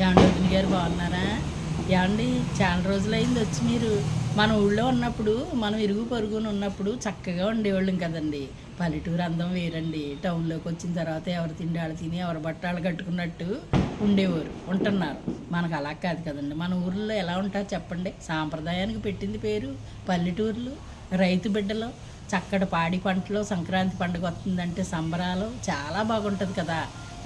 ఏమండి వదిన గారు బాగున్నారా? ఏమండి చాలా రోజులైంది వచ్చి మీరు. మన ఊళ్ళో ఉన్నప్పుడు మనం ఇరుగు పొరుగున ఉన్నప్పుడు చక్కగా ఉండేవాళ్ళం కదండి. పల్లెటూరు అందం వేరండి. టౌన్లోకి వచ్చిన తర్వాత ఎవరు తిండి వాళ్ళు తిని ఎవరి బట్టాలు కట్టుకున్నట్టు ఉండేవారు ఉంటున్నారు. మనకు అలా కాదు కదండి. మన ఊర్లో ఎలా ఉంటారు చెప్పండి. సాంప్రదాయానికి పెట్టింది పేరు పల్లెటూర్లు. రైతు బిడ్డలు, చక్కటి పాడి పంటలు, సంక్రాంతి పండుగ వస్తుందంటే సంబరాలు చాలా బాగుంటుంది కదా.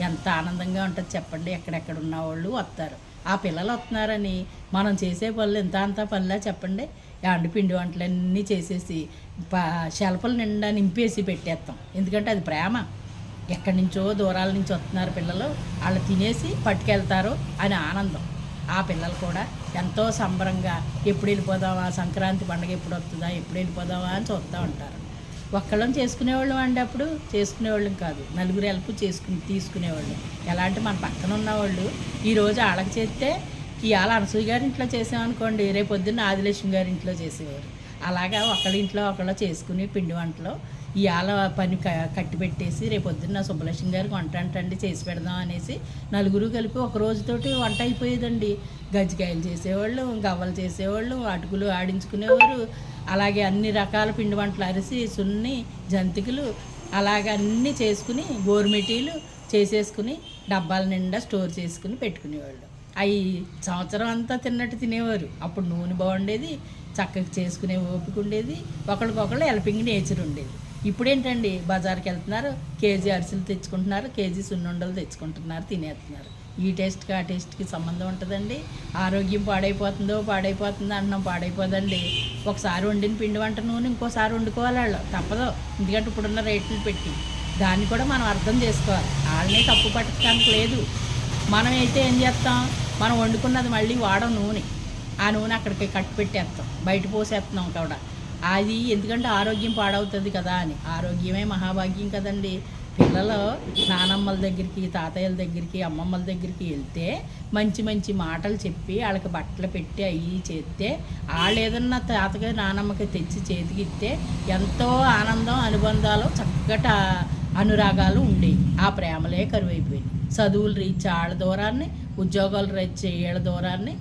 ఎంత ఆనందంగా ఉంటుంది చెప్పండి. ఎక్కడెక్కడ ఉన్నవాళ్ళు వస్తారు. ఆ పిల్లలు వస్తున్నారని మనం చేసే పనులు ఇంత అంతా పనులా చెప్పండి. ఎండు పిండి వంటలన్నీ చేసేసి షెల్ఫ్ల నిండా నింపేసి పెట్టేస్తాం. ఎందుకంటే అది ప్రేమ. ఎక్కడి నుంచో దూరాల నుంచి వస్తున్నారు పిల్లలు, వాళ్ళు తినేసి పట్టుకెళ్తారు అని ఆనందం. ఆ పిల్లలు కూడా ఎంతో సంబరంగా ఎప్పుడు వెళ్ళిపోదామా, సంక్రాంతి పండుగ ఎప్పుడు వస్తుందా, ఎప్పుడు వెళ్ళిపోదామా అని చూస్తూ ఉంటారు. ఒక్కళ్ళం చేసుకునేవాళ్ళం అండి. అప్పుడు చేసుకునేవాళ్ళం కాదు, నలుగురు హెల్ప్ తీసుకునేవాళ్ళం. ఎలా అంటే మన పక్కన ఉన్నవాళ్ళు ఈరోజు వాళ్ళకి చేస్తే ఇవాళ అనసూయ గారి ఇంట్లో చేసామనుకోండి, రేపు పొద్దున్న ఆదిలక్ష్మి గారి ఇంట్లో చేసేవారు. అలాగా ఒకళ్ళ ఇంట్లో ఒకళ్ళు చేసుకుని పిండి వంటలు ఇవాళ పని కట్టి పెట్టేసి రేపు పొద్దున్న సుబ్బలక్ష్మి గారికి వంట అంటండి చేసి పెడదాం అనేసి నలుగురు కలిపి ఒక రోజుతోటి వంట అయిపోయేదండి. గజ్జికాయలు చేసేవాళ్ళు, గవ్వలు చేసేవాళ్ళు, అటుకులు ఆడించుకునేవారు. అలాగే అన్ని రకాల పిండి వంటలు, అరిసి, సున్ని, జంతికలు అలాగే అన్నీ చేసుకుని గోరుమిటీలు చేసేసుకుని డబ్బాల నిండా స్టోర్ చేసుకుని పెట్టుకునేవాళ్ళు. అవి సంవత్సరం అంతా తిన్నట్టు తినేవారు. అప్పుడు నూనె బాగుండేది, చక్కగా చేసుకునే ఓపిక ఉండేది, ఒకరికొకళ్ళు హెల్పింగ్ నేచర్ ఉండేది. ఇప్పుడేంటండి, బజార్కి వెళ్తున్నారు, కేజీ అరిసెలు తెచ్చుకుంటున్నారు, కేజీ సున్నుండలు తెచ్చుకుంటున్నారు, తినేస్తున్నారు. ఈ టేస్ట్కి ఆ టేస్ట్కి సంబంధం ఉంటుందండి. ఆరోగ్యం పాడైపోతుందో అన్నం పాడైపోదండి. ఒకసారి వండిన పిండి వంట నూనె ఇంకోసారి వండుకోవాలి వాళ్ళు, తప్పదు. ఎందుకంటే ఇప్పుడున్న రేట్లు పెట్టి దాన్ని కూడా మనం అర్థం చేసుకోవాలి. వాళ్ళని తప్పు పట్టడానికి లేదు. మనం అయితే ఏం చేస్తాం, మనం వండుకున్నది మళ్ళీ వాడం నూనె, ఆ నూనె అక్కడికి కట్టి పెట్టేస్తాం, బయట పోసేస్తున్నాం కూడా. అది ఎందుకంటే ఆరోగ్యం పాడవుతుంది కదా అని. ఆరోగ్యమే మహాభాగ్యం కదండి. పిల్లలు నానమ్మల దగ్గరికి, తాతయ్యల దగ్గరికి, అమ్మమ్మల దగ్గరికి వెళ్తే మంచి మంచి మాటలు చెప్పి వాళ్ళకి బట్టలు పెట్టి అవి చేస్తే, వాళ్ళు ఏదన్నా తాతగా నానమ్మకి తెచ్చి చేతికిస్తే ఎంతో ఆనందం, అనుబంధాలు, చక్కటి అనురాగాలు ఉండేవి. ఆ ప్రేమలే కరువైపోయినాయి. చదువులు రీచ్ వాళ్ళ దూరాన్ని, ఉద్యోగాలు రీచ్ వీళ్ళ దూరాన్ని,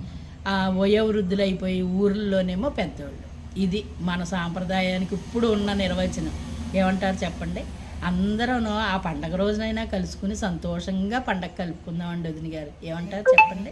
వయోవృద్ధులు అయిపోయి ఊర్లోనేమో పెద్దోళ్ళు. ఇది మన సాంప్రదాయానికి ఇప్పుడు ఉన్న నిర్వచనం. ఏమంటారు చెప్పండి? అందరూ ఆ పండగ రోజునైనా కలుసుకుని సంతోషంగా పండగ కలుపుకుందామండి వదిన గారు. ఏమంటారు చెప్పండి?